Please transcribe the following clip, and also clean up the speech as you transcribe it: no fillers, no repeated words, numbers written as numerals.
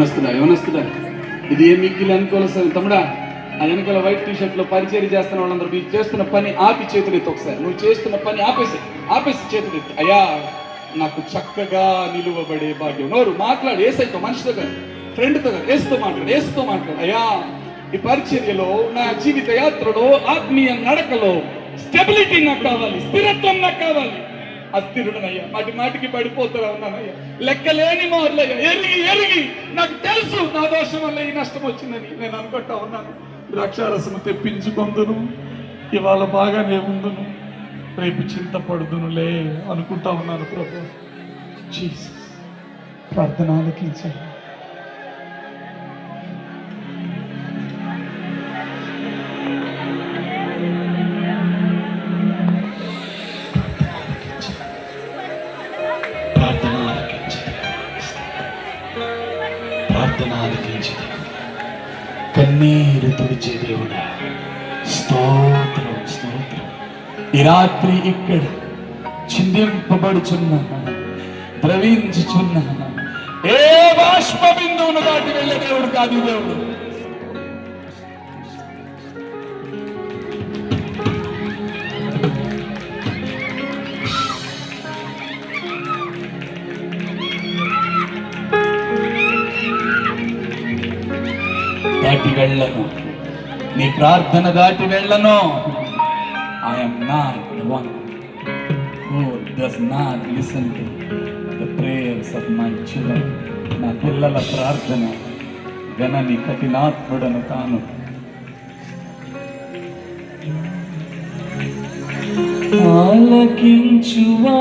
యవనస్తుడా ఇది ఏ మిక్కిలి అనుకోవాలి తమ్ముడా. ఆ వెనకాల వైట్ టీషర్ట్ లో పరిచయం చేస్తున్న వాళ్ళందరూ మీరు చేస్తున్న పని ఆపి చేతులెత్తి. ఒకసారి నువ్వు చేస్తున్న పని ఆపేసి చేతులెత్తి. అయ్యా నాకు చక్కగా నిలువబడే భాగ్యం. నోరు మాట్లాడు, ఏసైతో, మనిషితో కాదు, ఫ్రెండ్తో కాదు, ఏసుతో మాట్లాడు. అయ్యా ఈ పరిచర్యలో, నా జీవిత యాత్రలో, ఆత్మీయ నడకలో స్టెబిలిటీ నాకు కావాలి, స్థిరత్వం నాకు కావాలి. అస్థిరుడనయ్యా, మాటికి పడిపోతూ ఉన్నానయ్యా, లెక్కలేని మార్లయ్యా, ఎరిగి నాకు తెలుసు నా దోషం వల్ల ఈ నష్టం వచ్చిందని నేను అనుకుంటా ఉన్నాను. ద్రాక్షారసము తెప్పించుకొందును, ఇవాళ బాగానే ఉందును, రేపు చింతపడుదునులే అనుకుంటా ఉన్నాను. ప్రభు జీసస్, ప్రార్థన ఆలకించండి. ప్రార్థన ఆలకించి కన్నీరు తుడిచే దేవుడా, స్తోత్రం. ఈ రాత్రి ఇక్కడ చిందింపబడుచున్నా, ద్రవించుచున్నా, ఏ బాష్ప బిందువును దాటి వెళ్ళే దేవుడు కాదు దేవుడు. దాటి వెళ్ళను, నీ ప్రార్థన దాటి వెళ్ళను. I am not the one who does not listen to the prayers of my children. నా పిల్లల ప్రార్థన వినని కఠినాత్ముడను కాను. ఆలకించువా